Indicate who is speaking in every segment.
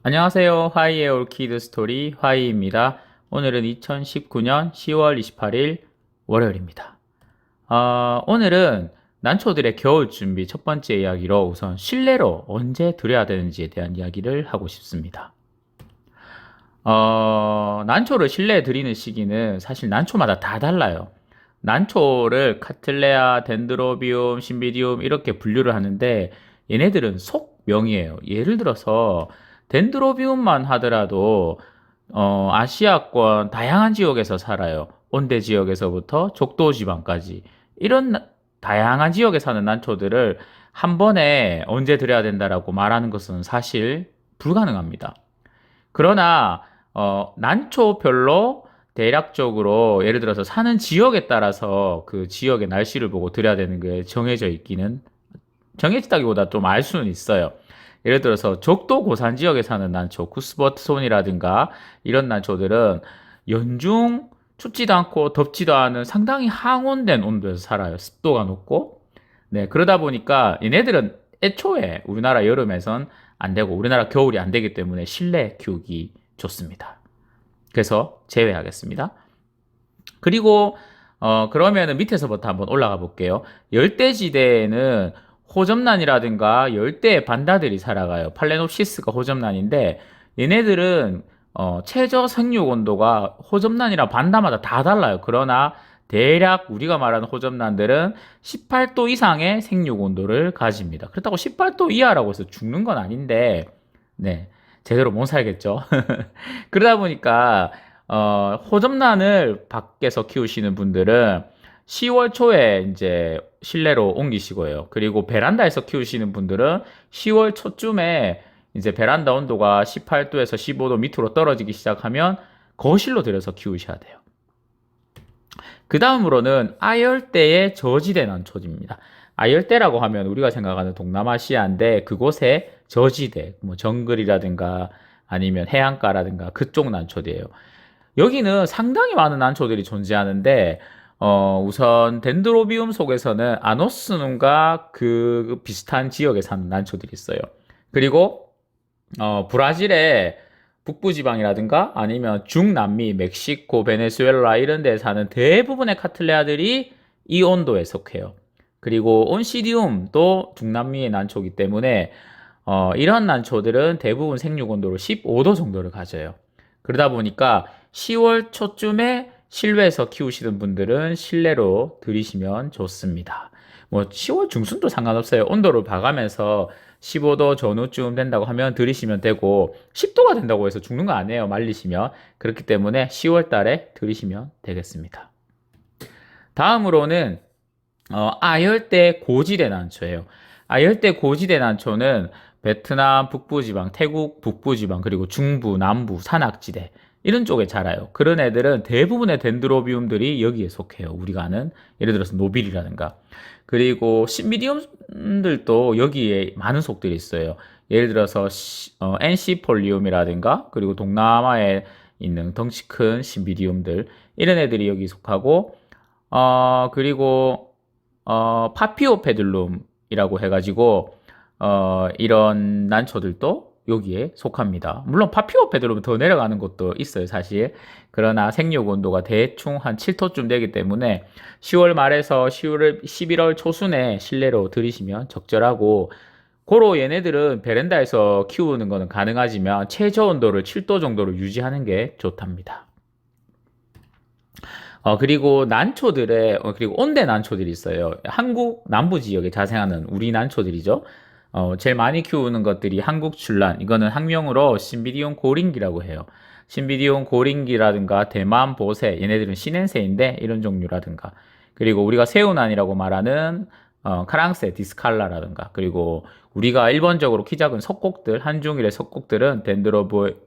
Speaker 1: 안녕하세요. 화이의 올키드 스토리 화이입니다. 오늘은 2019년 10월 28일 월요일입니다. 오늘은 난초들의 겨울 준비 첫 번째 이야기로 우선 실내로 언제 들여야 되는지에 대한 이야기를 하고 싶습니다. 난초를 실내에 들이는 시기는 사실 난초마다 다 달라요. 난초를 카틀레아, 덴드로비움, 신비디움 이렇게 분류를 하는데 얘네들은 속명이에요. 예를 들어서 덴드로비움만 하더라도 아시아권 다양한 지역에서 살아요. 온대 지역에서부터 적도 지방까지 이런 다양한 지역에 사는 난초들을 한 번에 언제 들여야 된다라고 말하는 것은 사실 불가능합니다. 그러나 난초별로 대략적으로 예를 들어서 사는 지역에 따라서 그 지역의 날씨를 보고 들여야 되는 게 정해졌다기보다 좀 알 수는 있어요. 예를 들어서 적도 고산 지역에 사는 난초, 구스버트손이라든가 이런 난초들은 연중 춥지도 않고 덥지도 않은 상당히 항온된 온도에서 살아요. 습도가 높고. 네, 그러다 보니까 얘네들은 애초에 우리나라 여름에선 안 되고 우리나라 겨울이 안 되기 때문에 실내 키우기 좋습니다. 그래서 제외하겠습니다. 그리고 그러면은 밑에서부터 한번 올라가 볼게요. 열대지대에는 호접란이라든가 열대 반다들이 살아가요. 팔레놉시스가 호접란인데 얘네들은 최저 생육 온도가 호접란이랑 반다마다 다 달라요. 그러나 대략 우리가 말하는 호접란들은 18도 이상의 생육 온도를 가집니다. 그렇다고 18도 이하라고 해서 죽는 건 아닌데, 네, 제대로 못 살겠죠. 그러다 보니까 호접란을 밖에서 키우시는 분들은 10월 초에 이제 실내로 옮기시고요. 그리고 베란다에서 키우시는 분들은 10월 초쯤에 이제 베란다 온도가 18도에서 15도 밑으로 떨어지기 시작하면 거실로 들여서 키우셔야 돼요. 그 다음으로는 아열대의 저지대 난초입니다. 아열대라고 하면 우리가 생각하는 동남아시아인데 그곳의 저지대, 뭐 정글이라든가 아니면 해안가라든가 그쪽 난초들이에요. 여기는 상당히 많은 난초들이 존재하는데 우선 덴드로비움 속에서는 아노스눔과 그 비슷한 지역에 사는 난초들이 있어요. 그리고 브라질의 북부지방이라든가 아니면 중남미, 멕시코, 베네수엘라 이런 데 사는 대부분의 카틀레아들이 이 온도에 속해요. 그리고 온시디움도 중남미의 난초이기 때문에 이런 난초들은 대부분 생육 온도를 15도 정도를 가져요. 그러다 보니까 10월 초쯤에 실외에서 키우시는 분들은 실내로 들이시면 좋습니다. 뭐 10월 중순도 상관없어요. 온도를 봐가면서 15도 전후쯤 된다고 하면 들이시면 되고 10도가 된다고 해서 죽는 거 아니에요. 말리시면. 그렇기 때문에 10월 달에 들이시면 되겠습니다. 다음으로는 아열대 고지대 난초예요. 아열대 고지대 난초는 베트남 북부지방, 태국 북부지방, 그리고 중부, 남부, 산악지대 이런 쪽에 자라요. 그런 애들은 대부분의 덴드로비움들이 여기에 속해요. 우리가 아는 예를 들어서 노빌이라든가. 그리고 신비디움들도 여기에 많은 속들이 있어요. 예를 들어서 엔시폴리움이라든가 그리고 동남아에 있는 덩치 큰 신비디움들 이런 애들이 여기 속하고 그리고 파피오페들룸이라고 해가지고 이런 난초들도 여기에 속합니다. 물론 파피오페들룸 더 내려가는 것도 있어요, 사실. 그러나 생육 온도가 대충 한 7도쯤 되기 때문에 10월 말에서 11월 초순에 실내로 들이시면 적절하고 고로 얘네들은 베란다에서 키우는 거는 가능하지만 최저 온도를 7도 정도로 유지하는 게 좋답니다. 그리고 그리고 온대 난초들이 있어요. 한국 남부 지역에 자생하는 우리 난초들이죠. 제일 많이 키우는 것들이 한국 출란, 이거는 학명으로 신비디움 고링기라고 해요. 신비디움 고링기라든가 대만 보세, 얘네들은 신엔세인데 이런 종류라든가. 그리고 우리가 새우난이라고 말하는 카랑세, 디스칼라라든가. 그리고 우리가 일본적으로 키 작은 석곡들, 한중일의 석곡들은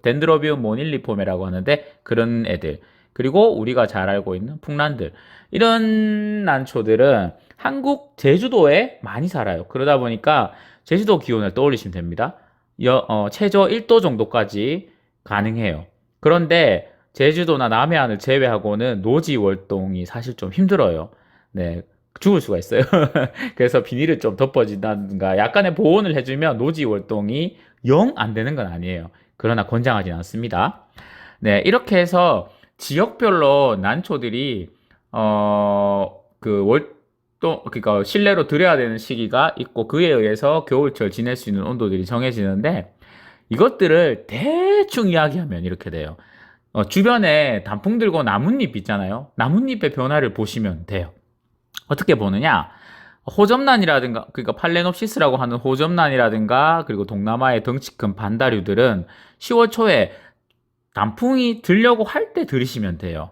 Speaker 1: 덴드로비움 모닐리포메라고 하는데 그런 애들. 그리고 우리가 잘 알고 있는 풍란들. 이런 난초들은 한국 제주도에 많이 살아요. 그러다 보니까 제주도 기온을 떠올리시면 됩니다. 최저 1도 정도까지 가능해요. 그런데 제주도나 남해안을 제외하고는 노지 월동이 사실 좀 힘들어요. 네, 죽을 수가 있어요. 그래서 비닐을 좀 덮어준다든가 약간의 보온을 해주면 노지 월동이 영 안 되는 건 아니에요. 그러나 권장하진 않습니다. 네, 이렇게 지역별로 난초들이 그 월동 그러니까 실내로 들여야 되는 시기가 있고 그에 의해서 겨울철 지낼 수 있는 온도들이 정해지는데 이것들을 대충 이야기하면 이렇게 돼요. 주변에 단풍 들고 나뭇잎 있잖아요. 나뭇잎의 변화를 보시면 돼요. 어떻게 보느냐? 호접란이라든가 그러니까 팔레놉시스라고 하는 호접란이라든가 그리고 동남아의 덩치 큰 반다류들은 10월 초에 단풍이 들려고 할 때 들이시면 돼요.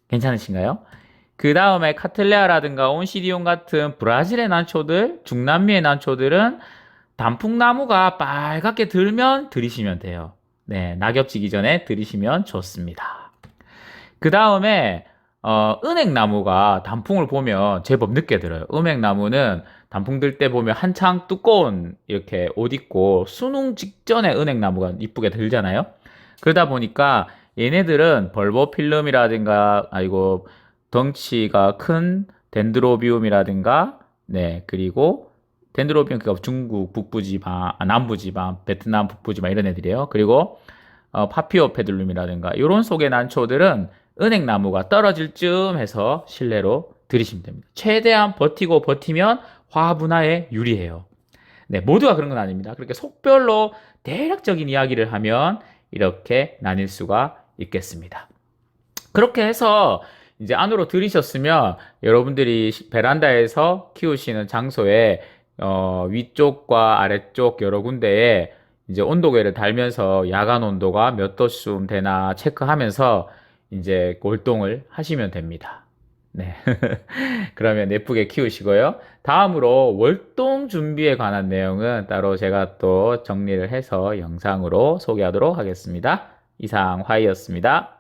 Speaker 1: 괜찮으신가요? 그 다음에 카틀레아라든가 온시디온 같은 브라질의 난초들, 중남미의 난초들은 단풍나무가 빨갛게 들면 들이시면 돼요. 네, 낙엽 지기 전에 들이시면 좋습니다. 그 다음에 은행나무가 단풍을 보면 제법 늦게 들어요. 은행나무는 단풍 들 때 보면 한창 두꺼운 이렇게 옷 입고 수능 직전에 은행나무가 이쁘게 들잖아요. 그러다 보니까 얘네들은 벌보필름이라든가 아이고 덩치가 큰 덴드로비움이라든가 네 그리고 덴드로비움 그니까 중국 북부지방 남부지방 베트남 북부지방 이런 애들이에요. 그리고 파피오페들룸이라든가 이런 속의 난초들은 은행나무가 떨어질 쯤 해서 실내로 들이시면 됩니다. 최대한 버티고 버티면 화분화에 유리해요. 네, 모두가 그런 건 아닙니다. 그렇게 속별로 대략적인 이야기를 하면 이렇게 나뉠 수가 있겠습니다. 그렇게 해서 이제 안으로 들이셨으면 여러분들이 베란다에서 키우시는 장소에 위쪽과 아래쪽 여러 군데에 이제 온도계를 달면서 야간 온도가 몇 도쯤 되나 체크하면서 이제 골동을 하시면 됩니다. 네. 그러면 예쁘게 키우시고요. 다음으로 월동 준비에 관한 내용은 따로 제가 또 정리를 해서 영상으로 소개하도록 하겠습니다. 이상 화이였습니다.